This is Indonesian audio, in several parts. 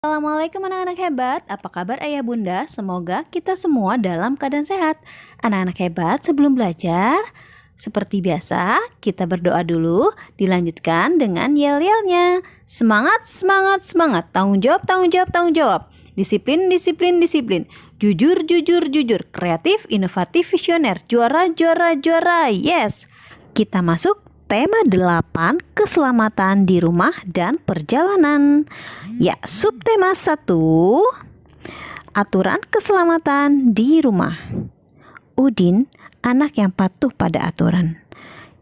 Assalamualaikum anak-anak hebat, apa kabar ayah bunda? Semoga kita semua dalam keadaan sehat. Anak-anak hebat, sebelum belajar, seperti biasa kita berdoa dulu, dilanjutkan dengan yel-yelnya. Semangat, semangat, semangat, tanggung jawab, tanggung jawab, tanggung jawab. Disiplin, disiplin, disiplin. Jujur, jujur, jujur. Kreatif, inovatif, visioner. Juara, juara, juara. Yes. Kita masuk tema 8, keselamatan di rumah dan perjalanan. Ya, subtema 1, aturan keselamatan di rumah. Udin, anak yang patuh pada aturan.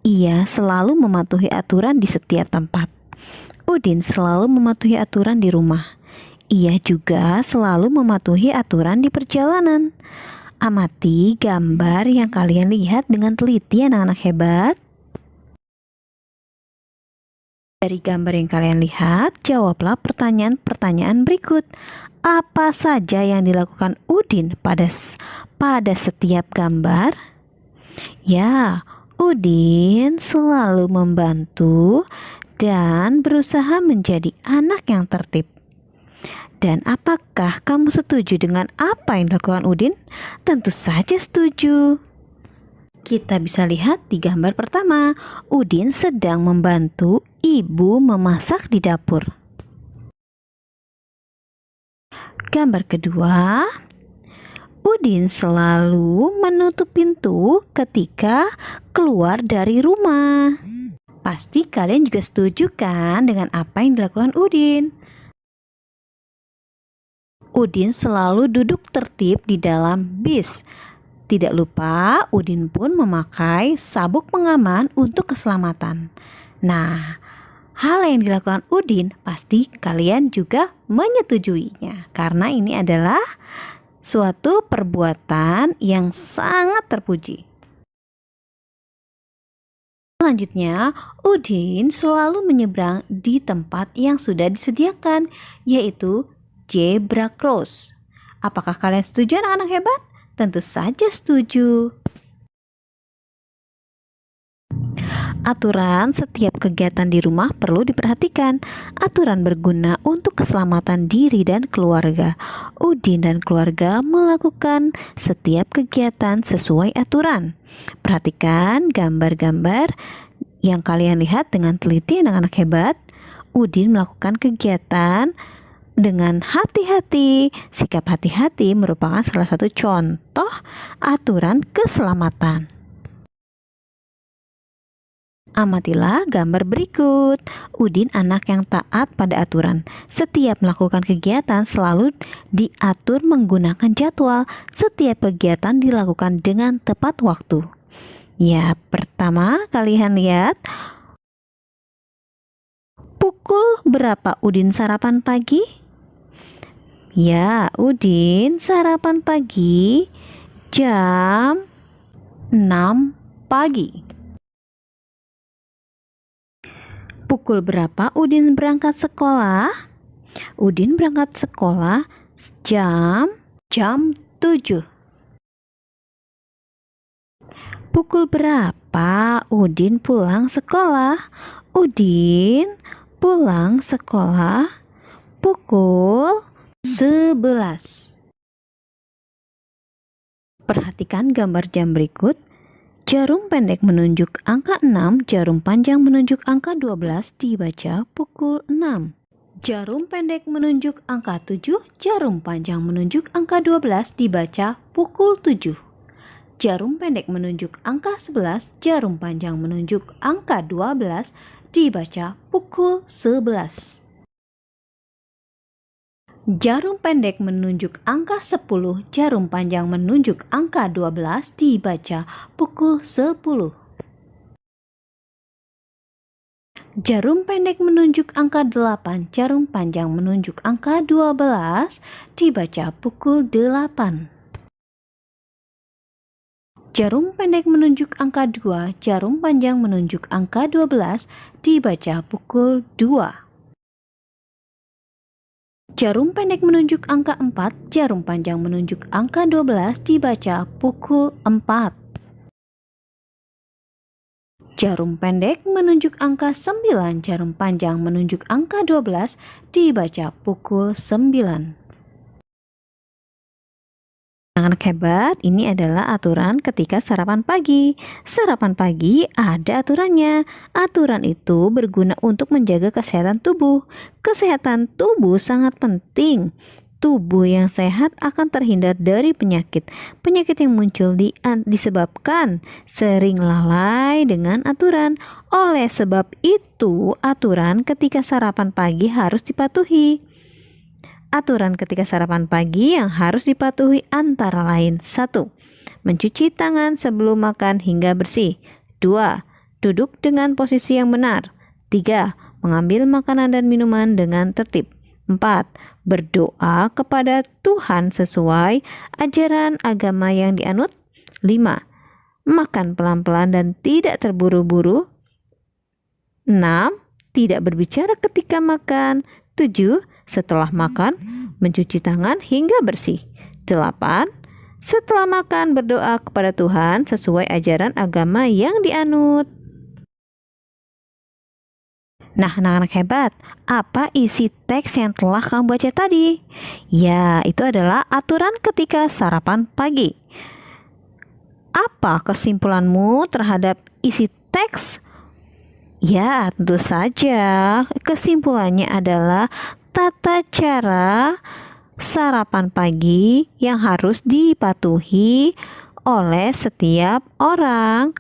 Ia selalu mematuhi aturan di setiap tempat. Udin selalu mematuhi aturan di rumah. Ia juga selalu mematuhi aturan di perjalanan. Amati gambar yang kalian lihat dengan teliti, anak-anak hebat. Dari gambar yang kalian lihat, jawablah pertanyaan-pertanyaan berikut. Apa saja yang dilakukan Udin pada setiap gambar? Ya, Udin selalu membantu dan berusaha menjadi anak yang tertib. Dan apakah kamu setuju dengan apa yang dilakukan Udin? Tentu saja setuju. Kita bisa lihat di gambar pertama, Udin sedang membantu ibu memasak di dapur. Gambar kedua, Udin selalu menutup pintu ketika keluar dari rumah. Pasti kalian juga setuju kan dengan apa yang dilakukan Udin? Udin selalu duduk tertib di dalam bis. Tidak lupa, Udin pun memakai sabuk pengaman untuk keselamatan. Nah, hal yang dilakukan Udin pasti kalian juga menyetujuinya, karena ini adalah suatu perbuatan yang sangat terpuji. Selanjutnya, Udin selalu menyeberang di tempat yang sudah disediakan, yaitu zebra cross. Apakah kalian setuju, anak-anak hebat? Tentu saja setuju. Aturan setiap kegiatan di rumah perlu diperhatikan. Aturan berguna untuk keselamatan diri dan keluarga. Udin dan keluarga melakukan setiap kegiatan sesuai aturan. Perhatikan gambar-gambar yang kalian lihat dengan teliti, anak-anak hebat. Udin melakukan kegiatan dengan hati-hati. Sikap hati-hati merupakan salah satu contoh aturan keselamatan. Amatilah gambar berikut. Udin anak yang taat pada aturan. Setiap melakukan kegiatan selalu diatur menggunakan jadwal. Setiap kegiatan dilakukan dengan tepat waktu. Ya, pertama kalian lihat, pukul berapa Udin sarapan pagi? Ya, Udin sarapan pagi jam 6 pagi. Pukul berapa Udin berangkat sekolah? Udin berangkat sekolah jam 7. Pukul berapa Udin pulang sekolah? Udin pulang sekolah pukul 11. Perhatikan gambar jam berikut. Jarum pendek menunjuk angka 6, jarum panjang menunjuk angka 12 dibaca pukul 6. Jarum pendek menunjuk angka 7, jarum panjang menunjuk angka 12 dibaca pukul 7. Jarum pendek menunjuk angka 11, jarum panjang menunjuk angka 12 dibaca pukul 11. Jarum pendek menunjuk angka 10, jarum panjang menunjuk angka 12 dibaca pukul 10. Jarum pendek menunjuk angka 8, jarum panjang menunjuk angka 12 dibaca pukul 8. Jarum pendek menunjuk angka 2, jarum panjang menunjuk angka 12 dibaca pukul 2. Jarum pendek menunjuk angka 4, jarum panjang menunjuk angka 12 dibaca pukul 4. Jarum pendek menunjuk angka 9, jarum panjang menunjuk angka 12, dibaca pukul 9. Anak-anak hebat, ini adalah aturan ketika sarapan pagi. Sarapan pagi ada aturannya. Aturan itu berguna untuk menjaga kesehatan tubuh. Kesehatan tubuh sangat penting. Tubuh yang sehat akan terhindar dari penyakit. Penyakit yang muncul disebabkan sering lalai dengan aturan. Oleh sebab itu, aturan ketika sarapan pagi harus dipatuhi. Aturan ketika sarapan pagi yang harus dipatuhi antara lain: 1. Mencuci tangan sebelum makan hingga bersih. 2. Duduk dengan posisi yang benar. 3. Mengambil makanan dan minuman dengan tertib. 4. Berdoa kepada Tuhan sesuai ajaran agama yang dianut. 5. Makan pelan-pelan dan tidak terburu-buru. 6. Tidak berbicara ketika makan. 7. Setelah makan, mencuci tangan hingga bersih. 8. Setelah makan, berdoa kepada Tuhan sesuai ajaran agama yang dianut. Nah, anak-anak hebat, apa isi teks yang telah kamu baca tadi? Ya, itu adalah aturan ketika sarapan pagi. Apa kesimpulanmu terhadap isi teks? Ya, tentu saja. Kesimpulannya adalah tata cara sarapan pagi yang harus dipatuhi oleh setiap orang.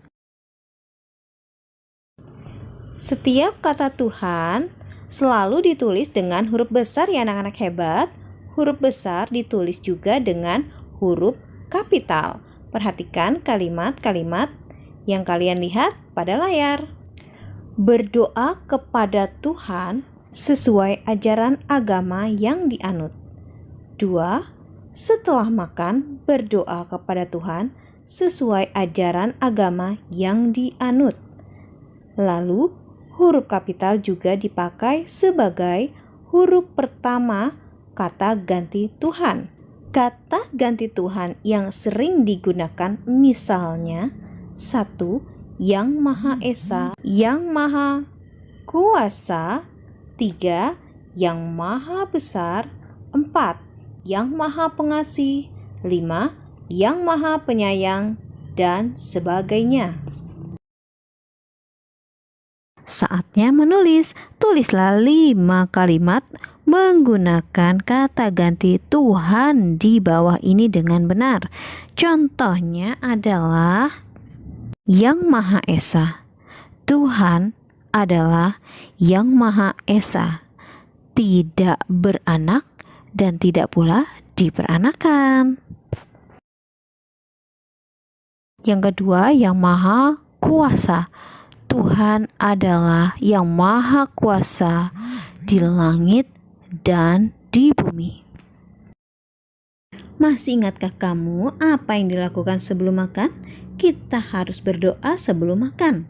Setiap kata Tuhan selalu ditulis dengan huruf besar ya anak-anak hebat. Huruf besar ditulis juga dengan huruf kapital. Perhatikan kalimat-kalimat yang kalian lihat pada layar. Berdoa kepada Tuhan sesuai ajaran agama yang dianut. 2. Setelah makan, berdoa kepada Tuhan sesuai ajaran agama yang dianut. Lalu, huruf kapital juga dipakai sebagai huruf pertama kata ganti Tuhan. Kata ganti Tuhan yang sering digunakan misalnya: 1. Yang Maha Esa, Yang Maha Kuasa. 3. Yang Maha Besar. 4. Yang Maha Pengasih. 5. Yang Maha Penyayang, dan sebagainya. Saatnya menulis. Tulislah 5 kalimat menggunakan kata ganti Tuhan di bawah ini dengan benar. Contohnya adalah: Yang Maha Esa. Tuhan adalah Yang Maha Esa, tidak beranak dan tidak pula diperanakan. Yang kedua, Yang Maha Kuasa. Tuhan adalah Yang Maha Kuasa di langit dan di bumi. Masih ingatkah kamu apa yang dilakukan sebelum makan? Kita harus berdoa sebelum makan.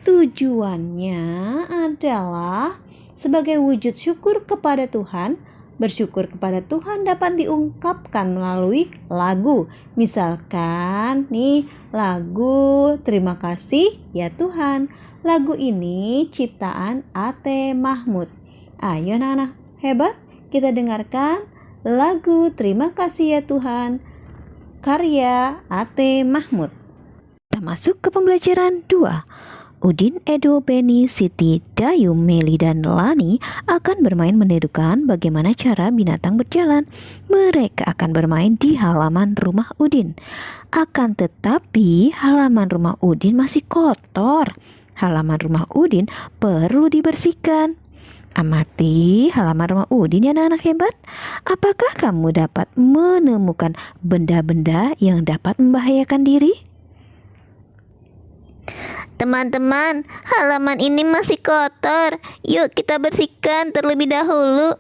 Tujuannya adalah sebagai wujud syukur kepada Tuhan. Bersyukur kepada Tuhan dapat diungkapkan melalui lagu. Misalkan nih, lagu Terima Kasih Ya Tuhan. Lagu ini ciptaan A.T. Mahmud. Ayo anak-anak hebat, kita dengarkan lagu Terima Kasih Ya Tuhan karya A.T. Mahmud. Kita masuk ke pembelajaran 2. Udin, Edo, Beni, Siti, Dayu, Meli, dan Lani akan bermain menirukan bagaimana cara binatang berjalan. Mereka akan bermain di halaman rumah Udin. Akan tetapi halaman rumah Udin masih kotor. Halaman rumah Udin perlu dibersihkan. Amati halaman rumah Udin ya anak-anak hebat. Apakah kamu dapat menemukan benda-benda yang dapat membahayakan diri? Teman-teman, halaman ini masih kotor. Yuk kita bersihkan terlebih dahulu.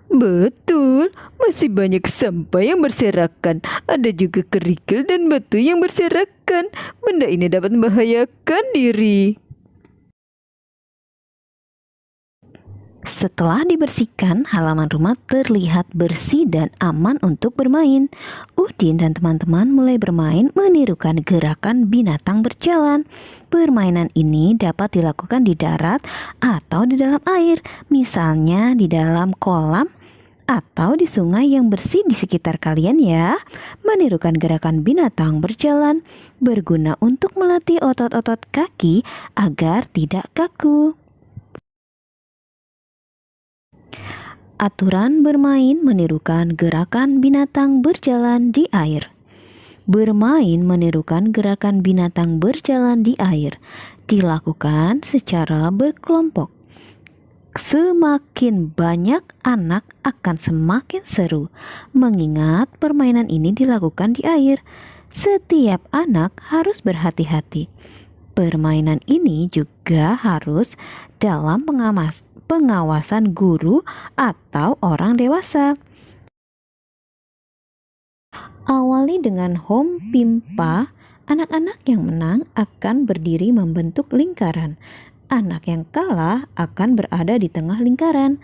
Betul, masih banyak sampah yang berserakan. Ada juga kerikil dan batu yang berserakan. Benda ini dapat membahayakan diri. Setelah dibersihkan, halaman rumah terlihat bersih dan aman untuk bermain. Udin dan teman-teman mulai bermain menirukan gerakan binatang berjalan. Permainan ini dapat dilakukan di darat atau di dalam air, misalnya di dalam kolam atau di sungai yang bersih di sekitar kalian ya. Menirukan gerakan binatang berjalan berguna untuk melatih otot-otot kaki agar tidak kaku. Aturan bermain menirukan gerakan binatang berjalan di air. Bermain menirukan gerakan binatang berjalan di air dilakukan secara berkelompok. Semakin banyak anak akan semakin seru, mengingat permainan ini dilakukan di air. Setiap anak harus berhati-hati. Permainan ini juga harus dalam pengawasan guru atau orang dewasa. Awali dengan home pimpa. Anak-anak yang menang akan berdiri membentuk lingkaran. Anak yang kalah akan berada di tengah lingkaran.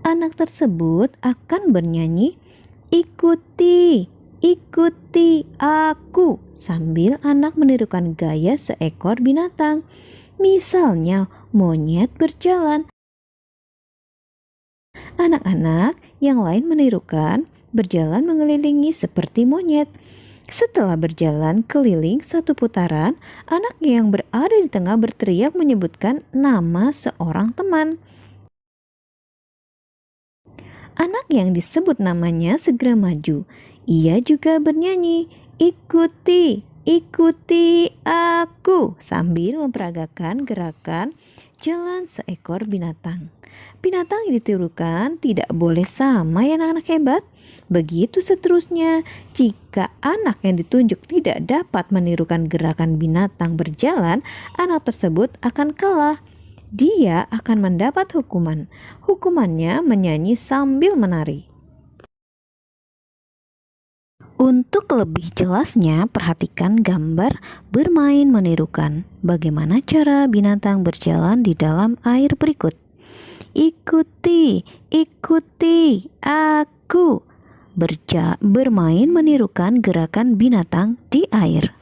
Anak tersebut akan bernyanyi, "Ikuti, ikuti aku," sambil anak menirukan gaya seekor binatang. Misalnya, monyet berjalan. Anak-anak yang lain menirukan berjalan mengelilingi seperti monyet. Setelah berjalan keliling satu putaran, anak yang berada di tengah berteriak menyebutkan nama seorang teman. Anak yang disebut namanya segera maju. Ia juga bernyanyi, "Ikuti, ikuti aku," sambil memperagakan gerakan jalan seekor binatang. Binatang yang ditirukan tidak boleh sama ya anak-anak hebat. Begitu seterusnya, jika anak yang ditunjuk tidak dapat menirukan gerakan binatang berjalan, anak tersebut akan kalah. Dia akan mendapat hukuman. Hukumannya menyanyi sambil menari. Untuk lebih jelasnya, perhatikan gambar bermain menirukan bagaimana cara binatang berjalan di dalam air berikut. Ikuti, ikuti aku. Bermain menirukan gerakan binatang di air.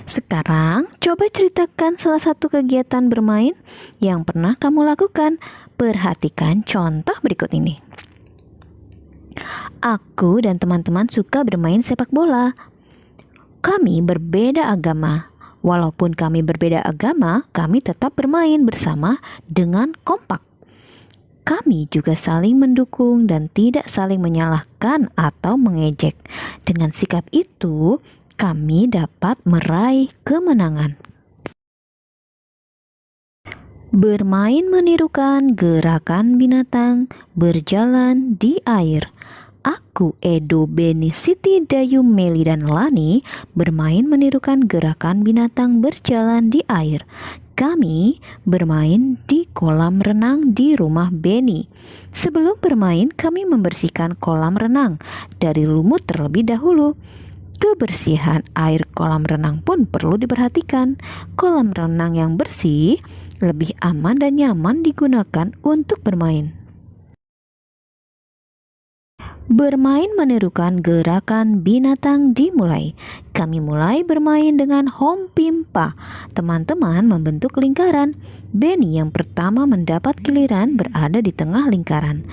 Sekarang coba ceritakan salah satu kegiatan bermain yang pernah kamu lakukan. Perhatikan contoh berikut ini. Aku dan teman-teman suka bermain sepak bola. Kami berbeda agama. Walaupun kami berbeda agama, kami tetap bermain bersama dengan kompak. Kami juga saling mendukung dan tidak saling menyalahkan atau mengejek. Dengan sikap itu, kami dapat meraih kemenangan. Bermain menirukan gerakan binatang berjalan di air. Aku, Edo, Beni, Siti, Dayu, Meli, dan Lani bermain menirukan gerakan binatang berjalan di air. Kami bermain di kolam renang di rumah Beni. Sebelum bermain, kami membersihkan kolam renang dari lumut terlebih dahulu. Kebersihan air kolam renang pun perlu diperhatikan. Kolam renang yang bersih lebih aman dan nyaman digunakan untuk bermain. Bermain menirukan gerakan binatang dimulai. Kami mulai bermain dengan home pimpa. Teman-teman membentuk lingkaran. Beni yang pertama mendapat giliran berada di tengah lingkaran.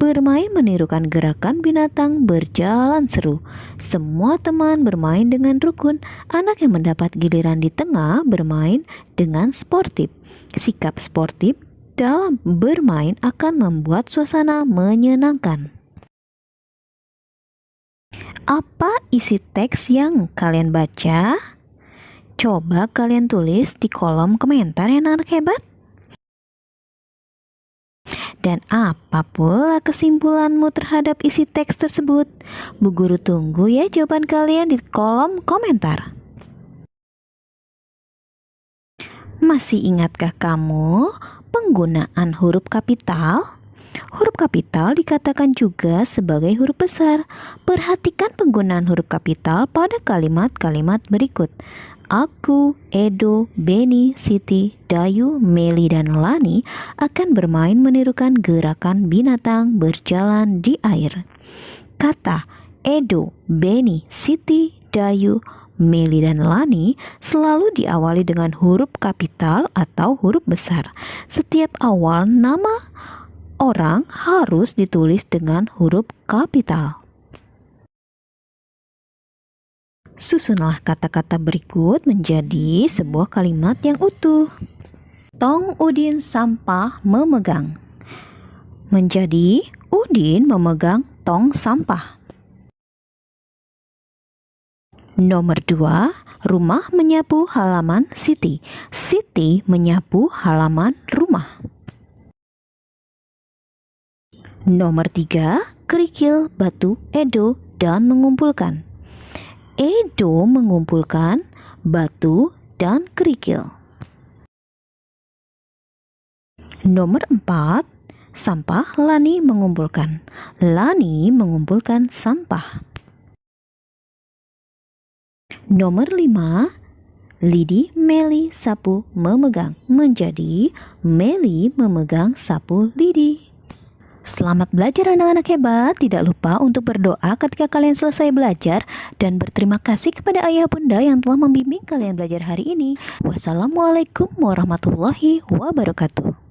Bermain menirukan gerakan binatang berjalan seru. Semua teman bermain dengan rukun. Anak yang mendapat giliran di tengah bermain dengan sportif. Sikap sportif dalam bermain akan membuat suasana menyenangkan. Apa isi teks yang kalian baca? Coba kalian tulis di kolom komentar ya anak hebat. Dan apa pula kesimpulanmu terhadap isi teks tersebut? Bu Guru tunggu ya jawaban kalian di kolom komentar. Masih ingatkah kamu penggunaan huruf kapital? Huruf kapital dikatakan juga sebagai huruf besar. Perhatikan penggunaan huruf kapital pada kalimat-kalimat berikut. aku, Edo, Beni, Siti, Dayu, Meli, dan Lani akan bermain menirukan gerakan binatang berjalan di air. Kata Edo, Beni, Siti, Dayu, Meli, dan Lani selalu diawali dengan huruf kapital atau huruf besar. Setiap awal nama orang harus ditulis dengan huruf kapital. Susunlah kata-kata berikut menjadi sebuah kalimat yang utuh. Tong Udin sampah memegang. Menjadi Udin memegang tong sampah. Nomor 2, rumah menyapu halaman Siti. Siti menyapu halaman rumah. Nomor 3, kerikil batu Edo dan mengumpulkan. Edo mengumpulkan batu dan kerikil. Nomor 4, sampah Lani mengumpulkan. Lani mengumpulkan sampah. Nomor 5, Lidi, Meli, sapu memegang. Menjadi Meli memegang sapu Lidi. Selamat belajar anak-anak hebat. Tidak lupa untuk berdoa ketika kalian selesai belajar dan berterima kasih kepada ayah bunda yang telah membimbing kalian belajar hari ini. Wassalamualaikum warahmatullahi wabarakatuh.